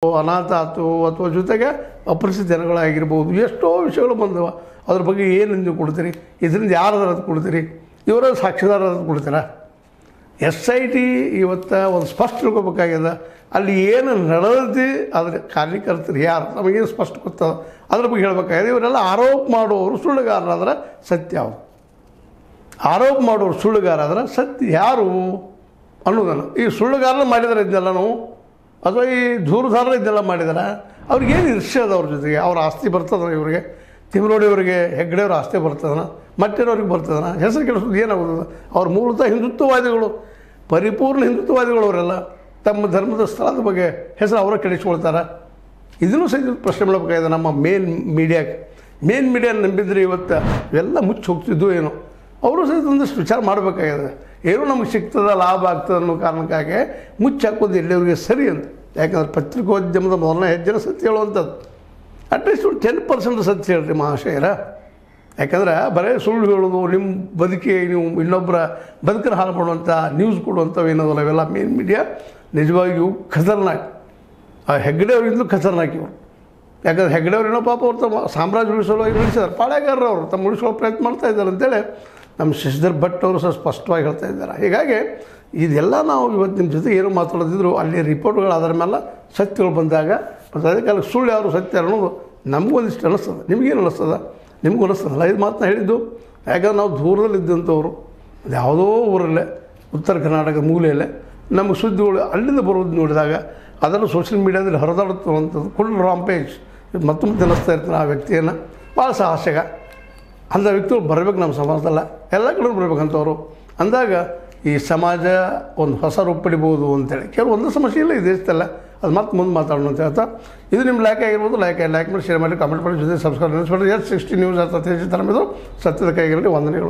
ಅನಾಥ ಆಯ್ತು ಅಥವಾ ಜೊತೆಗೆ ಅಪರಿಚಿತ ಜನಗಳಾಗಿರ್ಬೋದು, ಎಷ್ಟೋ ವಿಷಯಗಳು ಬಂದವ. ಅದ್ರ ಬಗ್ಗೆ ಏನು ನೀವು ಕೊಡ್ತೀರಿ? ಇದರಿಂದ ಯಾರಾದ್ರೂ ಅದು ಕೊಡ್ತೀರಿ? ಇವರ ಸಾಕ್ಷಿದಾರ ಕೊಡ್ತೀರಾ? SIT ಇವತ್ತು ಒಂದು ಸ್ಪಷ್ಟ ತಿಳ್ಕೊಬೇಕಾಗ್ಯದ. ಅಲ್ಲಿ ಏನು ನಡೆದಿ ಅದ್ರ ಕಾರ್ಯಕರ್ತರು ಯಾರು ನಮಗೇನು ಸ್ಪಷ್ಟ ಗೊತ್ತದ ಅದ್ರ ಬಗ್ಗೆ ಹೇಳ್ಬೇಕಾಗಿದೆ. ಇವರೆಲ್ಲ ಆರೋಪ ಮಾಡುವವರು ಸುಳ್ಳುಗಾರರಾದ್ರೆ ಸತ್ಯ ಯಾವುದು? ಆರೋಪ ಮಾಡುವವರು ಸುಳ್ಳುಗಾರಾದ್ರೆ ಸತ್ಯ ಯಾರು ಅನ್ನೋದನ್ನು. ಈ ಸುಳ್ಳುಗಾರನ ಮಾಡಿದಾರೆ ಇದನ್ನೆಲ್ಲ ನಾವು, ಅಥವಾ ಈ ದೂರದಾರರು ಇದನ್ನೆಲ್ಲ ಮಾಡಿದಾರೆ. ಅವ್ರಿಗೇನು ಇರ್ಷೆ ಅದ? ಅವ್ರ ಜೊತೆಗೆ ಅವ್ರ ಆಸ್ತಿ ಬರ್ತದ ಇವರಿಗೆ? ತಿಮ್ಮರೋಡಿಯವರಿಗೆ, ಹೆಗ್ಗಡೆಯವ್ರ ಆಸ್ತಿ ಬರ್ತದನ? ಮತ್ತೇನವ್ರಿಗೆ ಬರ್ತದನ? ಹೆಸರು ಕೆಡಿಸೋದು ಏನಾಗೋದು? ಅವ್ರು ಮೂಲತಃ ಹಿಂದುತ್ವವಾದಿಗಳು, ಪರಿಪೂರ್ಣ ಹಿಂದುತ್ವವಾದಿಗಳು. ಅವರೆಲ್ಲ ತಮ್ಮ ಧರ್ಮದ ಸ್ಥಳದ ಬಗ್ಗೆ ಹೆಸರು ಅವರ ಕೆಡಿಸ್ಕೊಳ್ತಾರೆ. ಇದನ್ನು ಸಹಿತ ಪ್ರಶ್ನೆ ಮಾಡಬೇಕಾಗಿದೆ ನಮ್ಮ ಮೇನ್ ಮೀಡಿಯಾ ನಂಬಿದ್ರೆ ಇವತ್ತು ಇವೆಲ್ಲ ಮುಚ್ಚಿ ಹೋಗ್ತಿದ್ದು ಏನೋ. ಅವರು ಸಹಿತ ಒಂದಷ್ಟು ವಿಚಾರ ಮಾಡಬೇಕಾಗಿದೆ. ಏನೋ ನಮಗೆ ಸಿಗ್ತದೆ, ಲಾಭ ಆಗ್ತದೆ ಅನ್ನೋ ಕಾರಣಕ್ಕಾಗಿ ಮುಚ್ಚಿ ಹಾಕೋದು ಎಲ್ಲಿವರಿಗೆ ಸರಿ ಅಂತ. ಯಾಕಂದ್ರೆ ಪತ್ರಿಕೋದ್ಯಮದ ಮೊದಲನೇ ಹೆಜ್ಜೆನ ಸತ್ಯ ಹೇಳುವಂಥದ್ದು. ಅಟ್ಲೀಸ್ಟ್ ಒಂದು 10% ಸತ್ಯ ಹೇಳ್ರಿ ಮಹಾಶಯರ. ಯಾಕಂದ್ರೆ ಬರೀ ಸುಳ್ಳು ಹೇಳೋದು, ನಿಮ್ಮ ಬದುಕಿ ನೀವು ಇನ್ನೊಬ್ಬರ ಬದುಕನ್ನು ಹಾಳು ಮಾಡುವಂಥ ನ್ಯೂಸ್ ಕೊಡುವಂಥವು ಏನದಲ್ಲ, ಇವೆಲ್ಲ ಮೇನ್ ಮೀಡಿಯಾ ನಿಜವಾಗಿಯೂ ಖತರ್ನಾಕ್. ಆ ಹೆಗ್ಗಡೆಯವ್ರಿಗಿಂತಲೂ ಖತರ್ನಾಕ್ ಇವರು. ಯಾಕಂದ್ರೆ ಹೆಗ್ಗಡೆಯವ್ರೇನೋ ಪಾಪ ಅವ್ರು ತಮ್ಮ ಸಾಮ್ರಾಜ್ಯ ಉಳಿಸೋವಾಗಿ ಉಳಿಸಿದ್ದಾರೆ, ಪಾಳೆಗಾರರು ಅವರು ತಮ್ಮ ಉಳಿಸೋ ಪ್ರಯತ್ನ ಮಾಡ್ತಾ ಇದ್ದಾರೆ ಅಂತೇಳಿ ನಮ್ಮ ಶಶಿಧರ್ ಭಟ್ ಅವರು ಸಹ ಸ್ಪಷ್ಟವಾಗಿ ಹೇಳ್ತಾ ಇದ್ದಾರೆ. ಹೀಗಾಗಿ ಇದೆಲ್ಲ ನಾವು ಇವತ್ತು ನಿಮ್ಮ ಜೊತೆ ಏನೋ ಮಾತಾಡೋದಿದ್ರು ಅಲ್ಲಿ ರಿಪೋರ್ಟ್ಗಳು ಅದರ ಮೇಲೆ ಸತ್ಯಗಳು ಬಂದಾಗ ಮತ್ತು ಅದೇ ಕಾಲಕ್ಕೆ ಸುಳ್ಳು ಯಾರು ಸತ್ಯ ಅನ್ನೋದು ನಮಗೊಂದಿಷ್ಟು ಅನ್ನಿಸ್ತದೆ. ನಿಮಗೇನು ಅನ್ನಿಸ್ತದ? ನಿಮಗೂ ಅನ್ನಿಸ್ತದಲ್ಲ ಇದು ಮಾತನ್ನ ಹೇಳಿದ್ದು. ಯಾಕಂದ್ರೆ ನಾವು ದೂರದಲ್ಲಿದ್ದಂಥವ್ರು, ಅದು ಯಾವುದೋ ಊರಲ್ಲೇ ಉತ್ತರ ಕರ್ನಾಟಕದ ಮೂಲೆಯಲ್ಲೇ ನಮಗೆ ಸುದ್ದಿಗಳು ಅಲ್ಲಿಂದ ಬರೋದು ನೋಡಿದಾಗ ಅದನ್ನು ಸೋಷಿಯಲ್ ಮೀಡಿಯಾದಲ್ಲಿ ಹರಿದಾಡುತ್ತಿರುವಂಥದ್ದು ಫುಲ್ ರಾಂಪೇಜ್ ಮತ್ತೊಮ್ಮೆ ಅನ್ನಿಸ್ತಾ ಇರ್ತಾನೆ ಆ ವ್ಯಕ್ತಿಯನ್ನು. ಭಾಳ ಸಾಹಸಗ ಅಂಥ ವ್ಯಕ್ತಿಗಳು ಬರಬೇಕು ನಮ್ಮ ಸಮಾಜದಲ್ಲ, ಎಲ್ಲ ಕಡೆ ಬರಬೇಕಂತವರು ಅಂದಾಗ ಈ ಸಮಾಜ ಒಂದು ಹೊಸ ರೂಪ ಪಡಿಬೋದು ಅಂತೇಳಿ ಕೆಲವೊಂದು ಸಮಸ್ಯೆ ಇಲ್ಲ ಈ ದೇಶದಲ್ಲ. ಅದು ಮತ್ತೆ ಮುಂದೆ ಮಾತಾಡೋಣ ಅಂತ ಹೇಳ್ತಾ, ಇದು ನಿಮ್ಮ ಲೈಕ್ ಆಗಿರ್ಬೋದು. ಲೈಕ್ ಮಾಡಿ, ಶೇರ್ ಮಾಡಿ, ಕಾಮೆಂಟ್ ಮಾಡಿ, ಜೊತೆ ಸಬ್ಸ್ಕ್ರೈಬ್ ಮಾಡಿ. S60 ನ್ಯೂಸ್ ಅಥವಾ ತೇಜ್ ತರ ಸತ್ಯದ ಕೈಗಿರಲಿ. ವಂದನೆಗಳು.